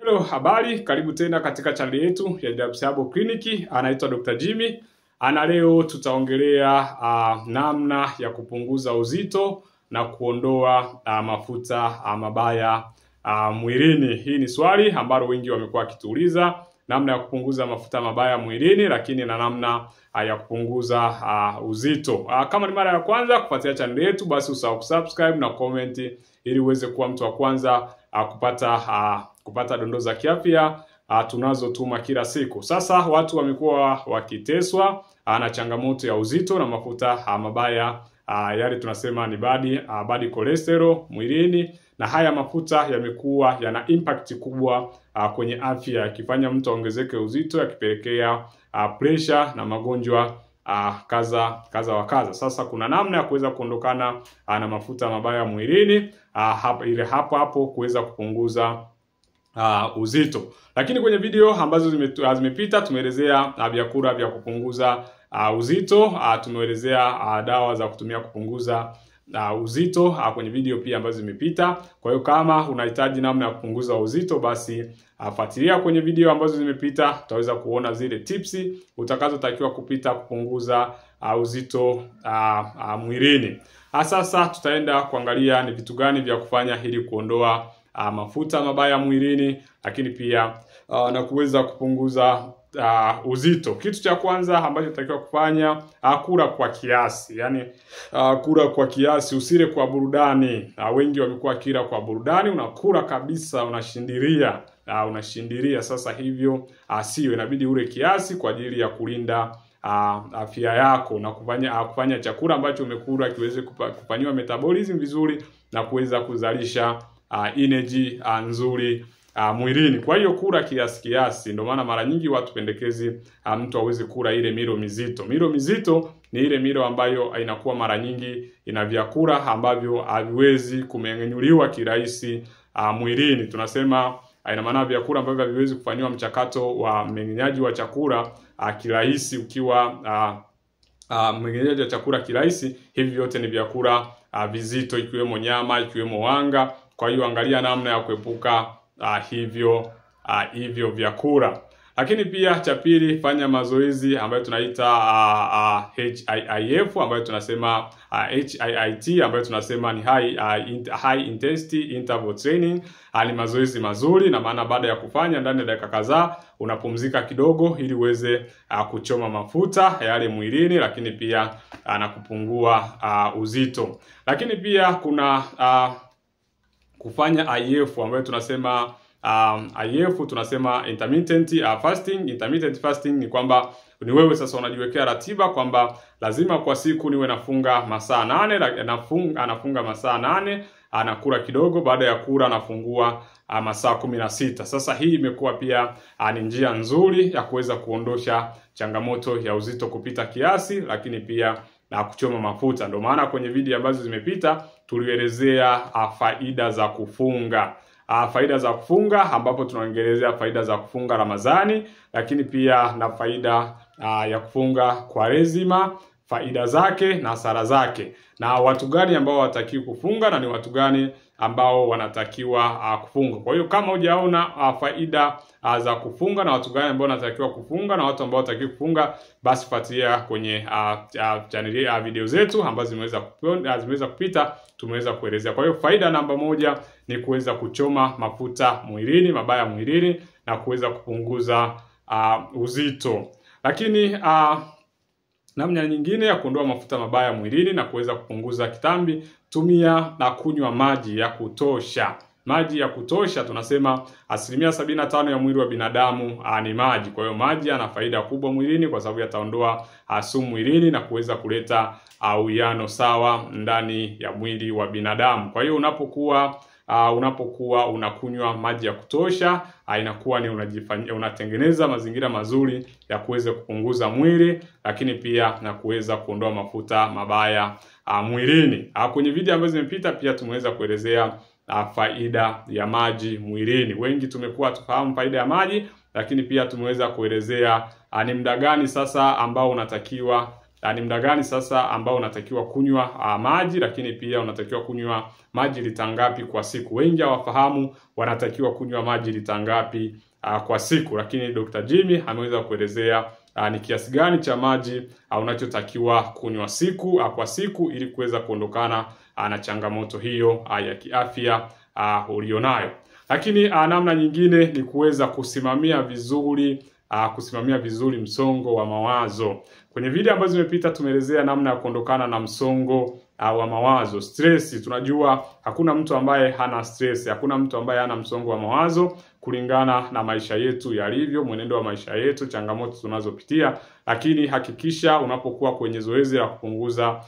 Hello, habari, karibu tena katika channel yetu ya JW Herbal Clinic. Anaitwa Dr. Jimmy. Leo tutaongelea namna ya kupunguza uzito na kuondoa mafuta mabaya mwilini. Hii ni swali ambalo wengi wamekuwa wakituuliza, namna ya kupunguza mafuta mabaya mwilini, lakini na namna ya kupunguza uzito. Kama ni mara ya kwanza kufuatilia channel yetu, basi usahau kusubscribe na comment ili uweze kuwa mtu wa kwanza kupata dondoo za kiafya tunazotuma kila siku. Sasa watu wamekuwa wakiteswa na changamoto ya uzito na mafuta mabaya, yale tunasema ni bad cholesterol mwilini, na haya mafuta yamekuwa yana impact kubwa kwenye afya, yakifanya mtu aongezeke uzito, yakipelekea pressure na magonjwa kaza wa kaza. Sasa kuna namna ya kuweza kuondokana na mafuta mabaya mwilini, hapo kuweza kupunguza uzito. Lakini kwenye video ambazo zimepita tumeelezea vyakula vya kupunguza uzito, tumeelezea dawa za kutumia kupunguza uzito kwenye video pia ambazo zimepita. Kwa hiyo kama unahitaji namna ya kupunguza uzito, basi fuatilia kwenye video ambazo zimepita, utaweza kuona zile tips utakazotakiwa kupunguza uzito mwilini. Sasa tutaenda kuangalia ni vitu gani vya kufanya ili kuondoa mafuta mabaya mwilini, lakini pia na kuweza kupunguza uzito. Kitu cha kwanza ambacho tunatakiwa kufanya, kula kwa kiasi. Yaani kula kwa kiasi, usile kwa burudani. Wengi wamekuwa kila kwa burudani, unakula kabisa, unashindilia. Sasa hivyo sio, inabidi ule kiasi kwa ajili ya kulinda afya yako na kufanya chakula ambacho umekula kiweze kufanywa metabolism vizuri na kuweza kuzalisha energy nzuri mwilini. Kwa hiyo kula kiasi. Ndio maana mara nyingi watu pendekezi mtu aweze kula ile milo mizito. Milo mizito ni ile milo ambayo inakuwa mara nyingi ina vyakula ambavyo haviwezi kumeng'enyuliwa kirahisi mwilini. Tunasema ina maana vyakula ambavyo haviwezi kufanywa mchakato wa mmeng'enyaji wa chakula kirahisi. Ukiwa mmeng'enyaji wa chakula kirahisi, hivi vyote ni vyakula vizito, ikiwemo nyama, ikiwemo wanga. Kwa hiyo angalia namna ya kuepuka hivyo vyakula. Lakini pia cha pili, fanya mazoezi ambayo tunaita HIIT, ambayo tunasema HIIT, ambayo tunasema ni high intensity interval training. Ni mazoezi mazuri, na maana baada ya kufanya ndani ya dakika kadhaa unapumzika kidogo ili uweze kuchoma mafuta yale mwilini, lakini pia na kupungua uzito. Lakini pia kuna kufanya IF ambayo tunasema IF tunasema intermittent fasting. Intermittent fasting ni kwamba ni wewe sasa unajiwekea ratiba kwamba lazima kwa siku niwe nafunga masaa 8, anafunga masaa 8, anakula kidogo, baada ya kula anafungua masaa 16. Sasa hii imekuwa pia ni njia nzuri ya kuweza kuondosha changamoto ya uzito kupita kiasi, lakini pia na kuchoma mafuta. Ndio maana kwenye video ambazo zimepita tulielezea faida za kufunga. Faida za kufunga, ambapo tunaongelezea faida za kufunga Ramadhani, lakini pia na faida ya kufunga Kwaresima, faida zake na hasara zake, na watu gani ambao watakiwa kufunga na ni watu gani ambao wanatakiwa kufunga. Kwa hiyo kama hujaona faida za kufunga na watu gani ambao wanatakiwa kufunga na watu ambao watakiwa kufunga, basi fuatilia kwenye channel ya video zetu ambazo zimeweza kupita, tumeweza kuelezea. Kwa hiyo faida namba 1 ni kuweza kuchoma mafuta mabaya mwilini na kuweza kupunguza uzito. Lakini namna nyingine ya kuondoa mafuta mabaya mwilini na kuweza kupunguza kitambi, tumia na kunywa maji ya kutosha. Maji ya kutosha, tunasema 75% ya mwili wa binadamu ni maji. Kwa hiyo maji yana faida kubwa mwilini kwa sababu yataondoa sumu mwilini na kuweza kuleta uwiano sawa ndani ya mwili wa binadamu. Kwa hiyo unapokuwa unakunywa maji ya kutosha, inakuwa ni unatengeneza mazingira mazuri ya kuweza kupunguza mwili, lakini pia na kuweza kuondoa mafuta mabaya mwilini. Kwenye video ambazo zimepita pia tumeweza kuelezea faida ya maji mwilini. Wengi tumekuwa tufahamu faida ya maji, lakini pia tumeweza kuelezea ni muda gani sasa ambao unatakiwa ni muda gani sasa ambao unatakiwa kunywa maji, lakini pia unatakiwa kunywa maji lita ngapi kwa siku. Wengi hawafahamu wanatakiwa kunywa maji lita ngapi kwa siku, lakini Dr. Jimmy ameweza kuelezea ni kiasi gani cha maji unachotakiwa kunywa kwa siku ili kuweza kuondokana na changamoto hiyo ya kiafya ulionayo. Lakini namna nyingine ni kuweza kusimamia vizuri msongo wa mawazo. Kwenye video ambazo zimepita tumeelezea namna ya kuondokana na msongo wa mawazo, stress. Tunajua hakuna mtu ambaye hana stress, hakuna mtu ambaye hana msongo wa mawazo kulingana na maisha yetu yalivyo, mwenendo wa maisha yetu, changamoto tunazopitia. Lakini hakikisha unapokuwa kwenye zoezi la kupunguza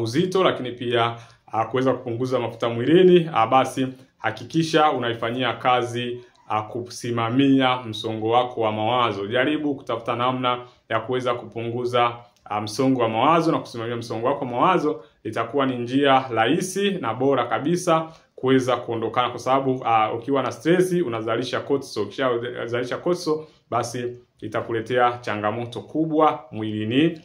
uzito, lakini pia kuweza kupunguza mafuta mwilini, basi hakikisha unaifanyia kazi kusimamia msongo wako wa mawazo. Jaribu kutafuta namna ya kuweza kupunguza msongo wa mawazo na kusimamia msongo wako wa mawazo. Itakuwa ni njia rahisi na bora kabisa kuweza kuondokana, kwa sababu ukiwa na stress unazalisha cortisol. Ukishazalisha cortisol, basi itakuletea changamoto kubwa mwilini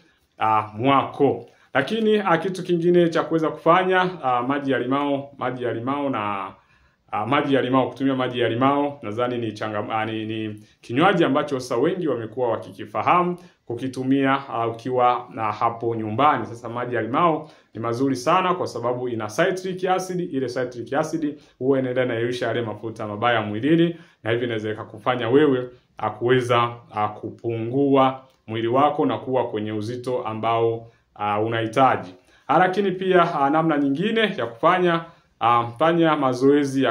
mwako. Lakini kitu kingine cha kuweza kufanya, maji ya limao, kutumia maji ya limao, nadhani ni kinywaji ambacho sasa wengi wamekuwa wakikifahamu kukitumia ukiwa hapo nyumbani. Sasa maji ya limao ni mazuri sana kwa sababu ina citric acid. Ile citric acid huwa inaenda inayeyusha yale mafuta mabaya mwilini, na hivi inaweza kufanya wewe kuweza kupungua mwili wako na kuwa kwenye uzito ambao unahitaji. Lakini pia namna nyingine ya kufanya, fanya mazoezi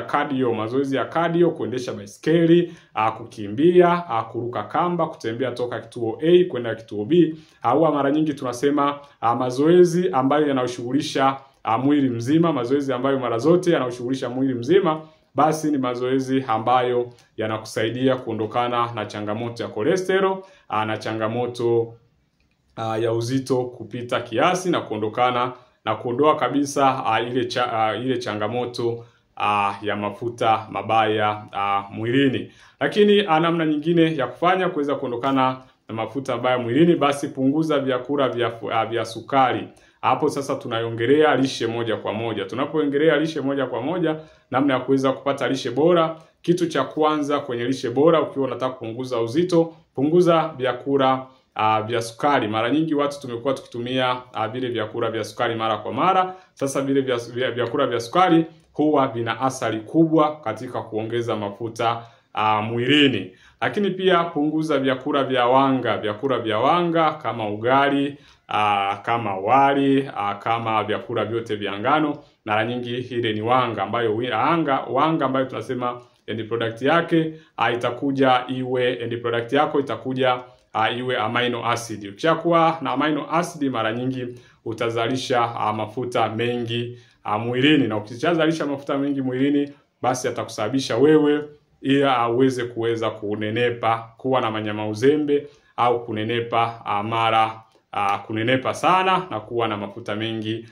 ya cardio, kuendesha baiskeli, kukimbia, kuruka kamba, kutembea toka kituo A kwenda kituo B. Au mara nyingi tunasema mazoezi ambayo yanashughulisha mwili mzima, mazoezi ambayo mara zote yanashughulisha mwili mzima, basi ni mazoezi ambayo yanakusaidia kuondokana na changamoto ya cholesterol, na changamoto ya uzito kupita kiasi, na kuondoa kabisa ile changamoto ya mafuta mabaya mwilini. Lakini namna nyingine ya kufanya kuweza kuondokana na mafuta mabaya mwilini, basi punguza vyakula vya sukari. Hapo sasa tunaiongelea lishe moja kwa moja. Tunapoongelea lishe moja kwa moja, namna ya kuweza kupata lishe bora, kitu cha kwanza kwenye lishe bora, ukiwa unataka kupunguza uzito, punguza vyakula vya sukari. Mara nyingi watu tumekuwa tukitumia vile vyakula vya sukari mara kwa mara. Sasa vile vyakula vya sukari huwa vina athari kubwa katika kuongeza mafuta mwilini. Lakini pia punguza vyakula vya wanga kama ugali, kama wali, kama vyakula vyote vya ngano. Mara nyingi ile ni wanga ambayo tunasema end product yake itakuja iwe amino acid. Ukishakuwa na amino acid, mara nyingi utazalisha mafuta mengi mwilini, na ukishazalisha mafuta mengi mwilini, basi atakusababisha wewe kuweza kunenepa, kuwa na manyama uzembe, au kunenepa sana na kuwa na mafuta mengi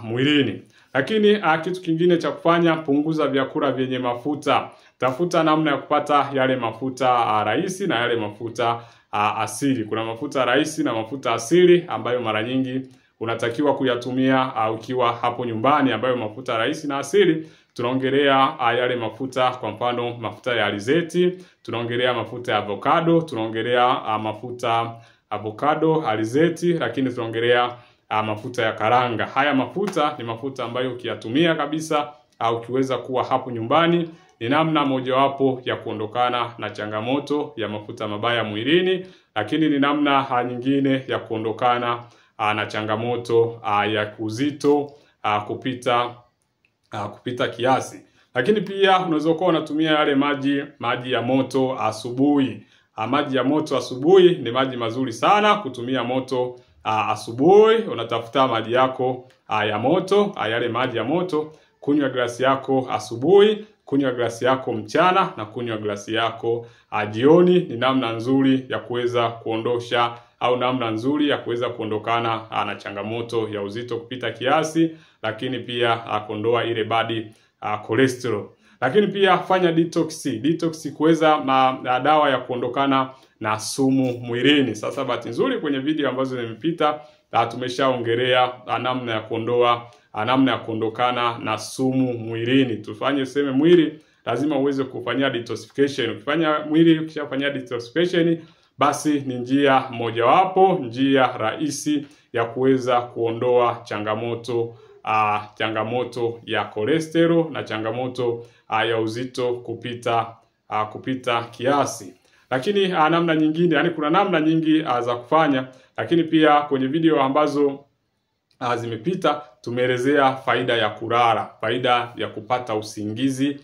mwilini. Lakini kitu kingine cha kufanya, punguza vyakula vyenye mafuta. Tafuta namna ya kupata yale mafuta rahisi na yale mafuta asili. Kuna mafuta rahisi na mafuta asili ambayo mara nyingi unatakiwa kuyatumia ukiwa hapo nyumbani, ambayo mafuta rahisi na asili tunaongelea yale mafuta, kwa mfano mafuta ya alizeti, tunaongelea mafuta ya avocado, tunaongelea mafuta avocado, alizeti, lakini tunaongelea mafuta ya karanga. Haya mafuta ni mafuta ambayo ukiyatumia kabisa au ukiweza kuwa hapo nyumbani, ni namna mojawapo ya kuondokana na changamoto ya mafuta mabaya mwilini, lakini ni namna nyingine ya kuondokana na changamoto ya uzito kupita kiasi. Lakini pia unaweza kuwa unatumia yale maji ya moto asubuhi. Maji ya moto asubuhi ni maji mazuri sana kutumia moto asubuhi. Unatafuta maji yako ya moto, yale maji ya moto, kunywa glasi yako asubuhi, kunywa glasi yako mchana, na kunywa glasi yako jioni. Ni namna nzuri ya kuweza kuondosha, au namna nzuri ya kuweza kuondokana na changamoto ya uzito kupita kiasi, lakini pia kuondoa ile bad cholesterol. Lakini pia fanya detox kuweza dawa ya kuondokana na sumu mwilini. Sasa bahati nzuri kwenye video ambazo zimepita tumeshaongelea namna ya kuondoa namna ya kuondokana na sumu mwilini. Useme mwili lazima uweze kufanyia detoxification. Ukishafanyia detoxification, basi ni njia mojawapo, njia rahisi ya kuweza kuondoa changamoto ya cholesterol na changamoto ya uzito kupita kiasi. Lakini namna nyingine, yani kuna namna nyingi za kufanya, lakini pia kwenye video ambazo zimepita tumeelezea faida ya kulala, faida ya kupata usingizi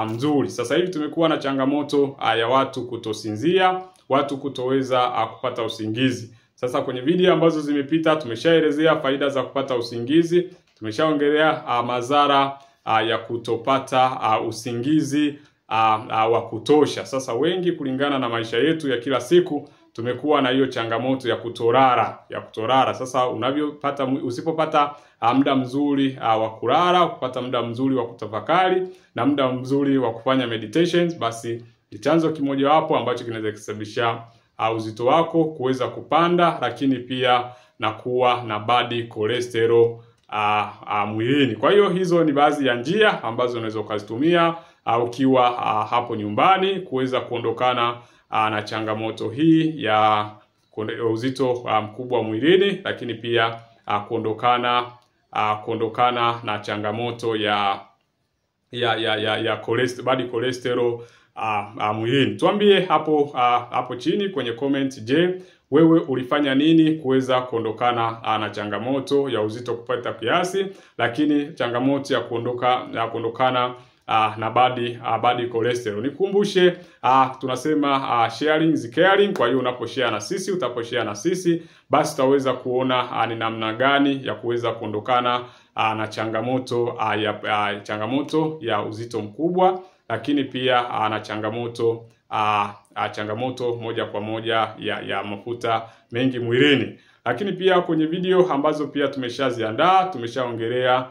mzuri. Sasa hivi tumekuwa na changamoto ya watu kutosinzia, watu kutoweza kupata usingizi. Sasa kwenye video ambazo zimepita tumeshaelezea faida za kupata usingizi, tumeshaongelea madhara ya kutopata usingizi wa kutosha. Sasa wengi kulingana na maisha yetu ya kila siku tumekuwa na hiyo changamoto ya kutorara. Sasa usipopata muda mzuri wa kulala, kupata muda mzuri wa kutafakari na muda mzuri wa kufanya meditations, basi ni chanzo kimoja wapo ambacho kinaweza kusababisha uzito wako kuweza kupanda, lakini pia na kuwa na bad cholesterol mwilini. Kwa hiyo hizo ni baadhi ya njia ambazo unaweza ukazitumia ukiwa hapo nyumbani kuweza kuondokana na changamoto hii ya uzito mkubwa mwilini, lakini pia kuondokana na changamoto ya bad cholesterol mwilini. Tuambie hapo chini kwenye comment, je, wewe ulifanya nini kuweza kuondokana na changamoto ya uzito kupita kiasi, lakini changamoto ya kuondokana na bad cholesterol. Nikumbushe tunasema sharing is caring. Kwa hiyo utaposhare na sisi, basi tutaweza kuona ni namna gani ya kuweza kuondokana na changamoto ya uzito mkubwa, lakini pia na changamoto moja kwa moja ya mafuta mengi mwilini. Lakini pia kwenye video ambazo pia tumeshaziandaa, tumeshaongelea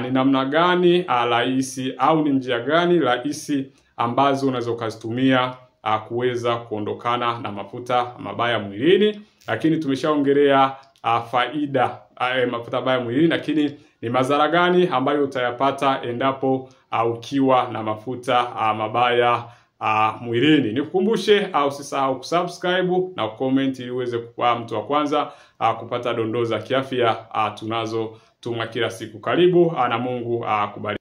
ni namna gani rahisi au ni njia gani rahisi ambazo unaweza kuzitumia kuweza kuondokana na mafuta mabaya mwilini. Lakini tumeshaongelea faida mafuta mabaya mwilini, lakini ni madhara gani ambayo utayapata endapo ukiwa na mafuta mabaya mwilini. Nikukumbushe usisahau kusubscribe na comment ili uweze kuwa mtu wa kwanza kupata dondoo za kiafya tunazotuma kila siku. Karibu na Mungu akubariki.